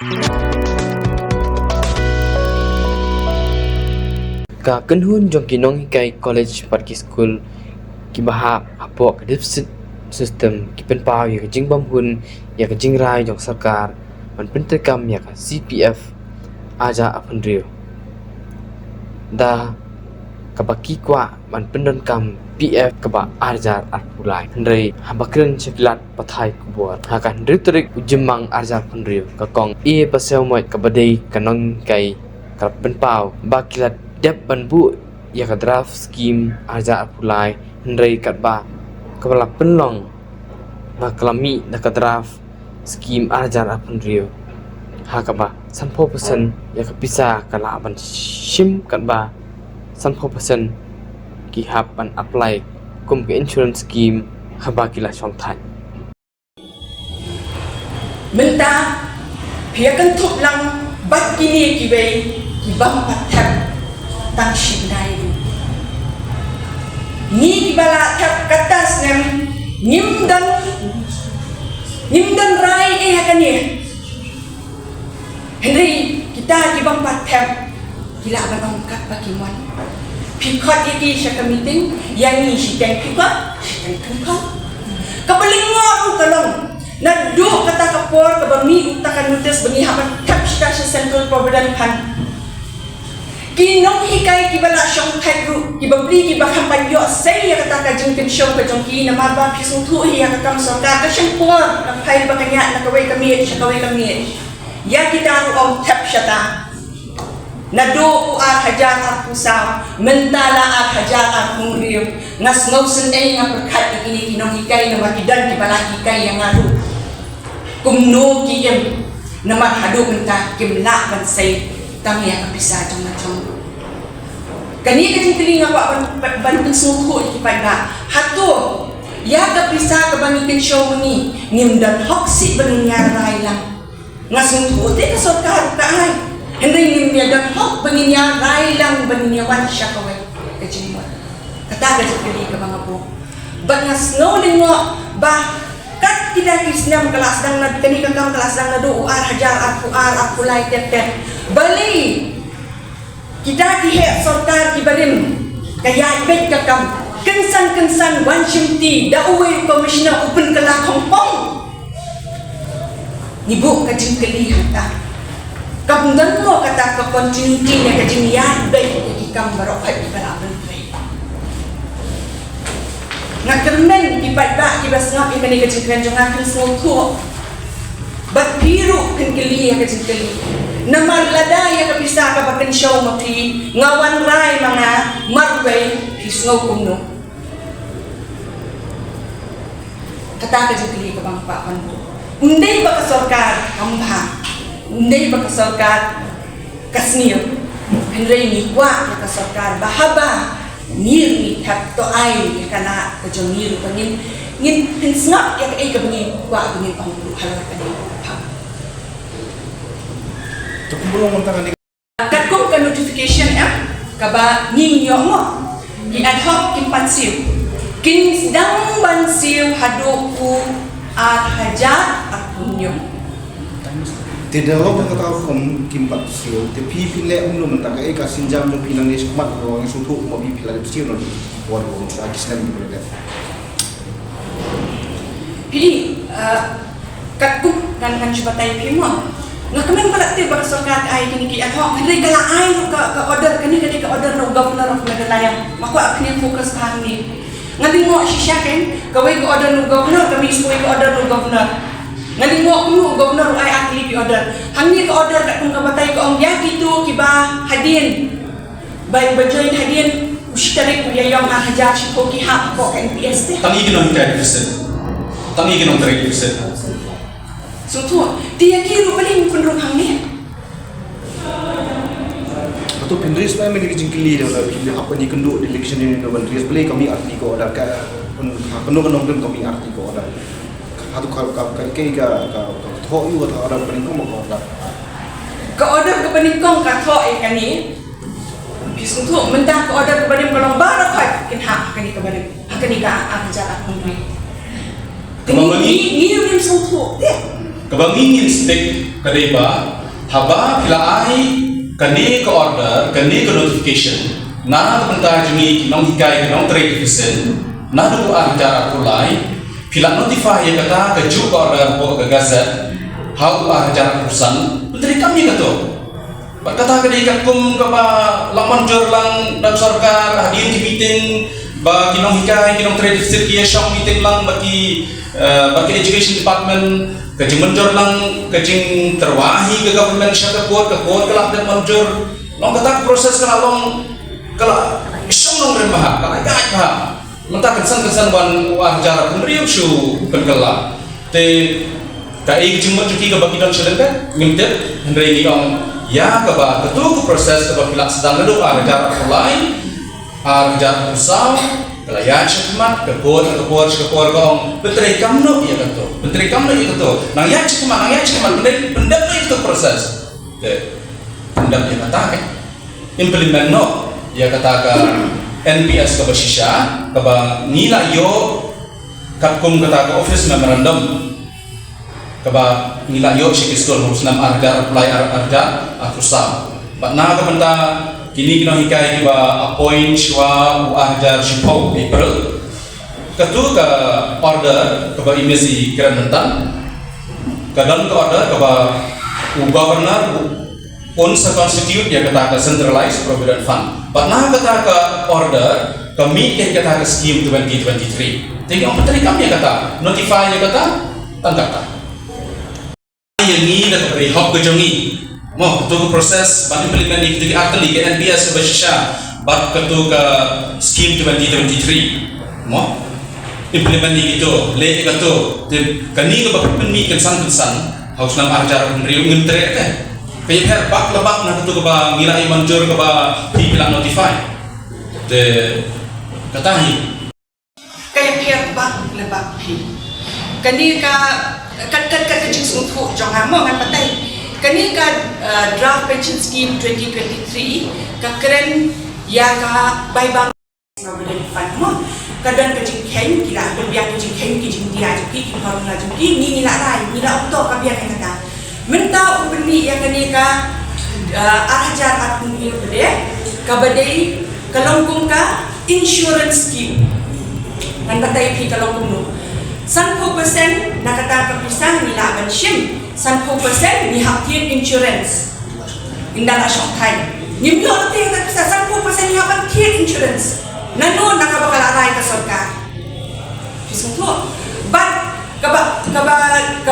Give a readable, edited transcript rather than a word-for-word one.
Ka kenhun jong kinong hikai college pat ki school ki bahap apok kadip system ki pen paw ya jing bam hun ya jing rai jong sarkar man pen tekam ya CPF aja apun rio da kabaki kwa man pendon kam PF kaba arjar arpulai ndrei habakren cheklat pathai kubor hakan ritrik ujemang arjar punrio kakong e pasel moi kabadei kanong kai karpen paw bakilat dep banbu ya ka draft scheme arjar arpulai ndrei katba kabala penlong maklami da ka draft scheme arjar arpunrio hakaba 30% ya ka pisa kala ban shim katba 30% ki hap an apply kum ke insurance scheme haba kila chong thai Menta pia kan thop lang bat kini ki bei ki bam pat thap tang shin dai ni ki bala thap katas nem nimdan rai hakani Henry kita ki bam pat thap kila ban kat pakiman Pikot iki siya meeting, yang ni si teng pikot, si teng pikot. Kapalingon kalong, nado kata kapor kabami utakan nutis bengi hapan tap siya sa Central Provident Fund. Kinong hikay kibala siyang tagru, kibabli kibakang panyo, saya kata kajing pensyon kajong ki na marba pisong tuhi hakakam sorka, kasyang por, kapay ba kanya nakaway kami, siya kaway kami. Ya kita ruang tap siya ta. Nado at hajar at pusaw, mentala at hajar at mungriyo, ngas ngawsan ay nga perkat na kinikinong hikay na makidan kibala hikay yang ngaru. Kumno kiyem na maghado menta kimla bansay tangya kapisa jong matong. Kani kajing tiling ako banpang sungko ikipad na, hato, ya kapisa kabangikin show mo ni, nimdan hoksi ba nangyari lang. Ngas ngawsan ay kasorkaro ka ay. Hindi niya dapat baninya rai lang baninya wan siya kaway kajimot kataga sa pili ka mga po but nga snow din mo ba kat kita kisnam kelas dang na kani kang kelas dang na do ar hajar at pulay tep bali kita dihe sortar kibarim kaya ibet ka kam kensan wan shimti daway commissioner open kala Hong Kong nibu kajing kali hata Kabundan mo kata ka-continuity na kajiniyan bay ikikang barokay ibalaban bay. Nagkarmen ipadba ibas nga ikani kajingkan jong aking snoto. Ba't piro kinkili ya kajingkili? Namarlada ya kapisa ka bakan show mati ngawan ray mga marway hisngaw kumno. Kata kajingkili ka bang papan mo? Hindi ba kasorkar kamha? Hindi ba kasorkar kasnir Henry ni kwa kasorkar bahaba nir ni tap to ay kana kajong nir pangin ngin hinsngap ya kay kabangin kwa bangin pangulu halak kani pa to kumbulong unta ni katkom ka notification kaba ninyo mo i ad hoc kimpansiw kinsdang bansiw haduku at hajat at punyo tidak orang kata kom kimpat sio te pi le umno menta ka eka sinjam no pinang ni smat ro ang sutu mo pi pila de sio no war ko sa kisna ni bele Pili katku kan coba tay pi mo ngakamen pala te bakasorkat ay kini ki ato hindi kala ay ka order kani ka order no governor of Nagalayang mako akni focus pa ni ngading mo siya ken kaway ko order no governor kami ispoy ko order no governor Ngading mo kuno governor ay atli pi order. Hangni ka order kat kung kabatay ko ang yaki to kiba hadin. Bay bajoy hadin ushtari ko yayong hajar si ko ki ha ko NPS te. Tangi ginong 30%. Tangi ginong 30%. So to dia kiro balik kun rong hangni. Atau pendris pa may jingkili daw na apa ni kendo election ni no pendris beli kami arti ko order ka penuh kami arti ko order. Hatu kalau kay tho yu ka order paning ko order Ka order ka paningkong ka tho kani. Bisung tu menda ka order ka paning kolong bara ka kin ha kani ka paning kani ka ang jarak kung ni. Ni nim sung tu. Kebangingin stick kadeba haba pila ai kani ke order kani ke notification na bentar jemi kinong hikai kinong trade division na du ajar kulai pila notify ya kata ke ju order bo ke gazet how ajar urusan menteri kami kata berkata ke ikat kum ke ba laman jor lang dak sarkar hadir di meeting ba kinong hikai kinong trade division kia shong meeting lang bagi education department kajing menjor lang kajing terwahi ke government syaka kuat kelak dan menjor long kata proses kala long kala isong long remah kala gat ha mentah kesan wan ajar pemberiu syu berkelak te kai kajing menjuki ke bagi dan selentet ngimtet hendrai ni ong ya ke ba ketu ke proses ke pilak sedang ledu ajar mulai ajar usau kelayan cekmat kekuat kong menteri kamno ya kata menteri kamno ya kata nang ya cekmat benda itu proses benda ya kata implement no ya kata ke NPS ke basisya ke bang nila yo katkum kata ke office memorandum ke bang nila yo sikistul hurusnam argar apply argar akusam batna ke benda kini kita hikai kiba appoint shwa ajar shipau April ketu ke order keba imesi kerentan kadang ke order keba governor unsa constitute ya kata ke centralized provident fund patna kata ke order kami kata ke scheme 2023 tinggi orang petani kami kata notify ya kata tangkata yang ini dah beri hok ke jongi mo ketu proses ban implement iki atli ke NPS ke basisya bat ketu ke scheme 2023 mo implement itu le ketu kani ke bakpeni kensan haus nam ajar riu ngentre teh kaya her bak lebak na ketu ke ba ngirai manjur ke ba dibilang notify de katahi kaya her bak lebak pi kani ka kat kajing sungtu jangan mo ngan patai kani ka draft pension scheme 2023 ka keren ya ka bai bang provident fund mo kadang kajing ken kila berbiak kajing ken kajing dia juki ki harun la juki ni la rai ni la auto ka biak kata menta ubni ya kani ka ajar atun il bede ka badai kalongkum ka insurance scheme ngan batai pi kalongkum no 10% nakata ka pisang nila ban shim 10% ni hak tian insurance indala shop thai nim yo te ka sa 10% ni hak tian insurance nanu nakabakal arai ka sarkar pisung tu but kaba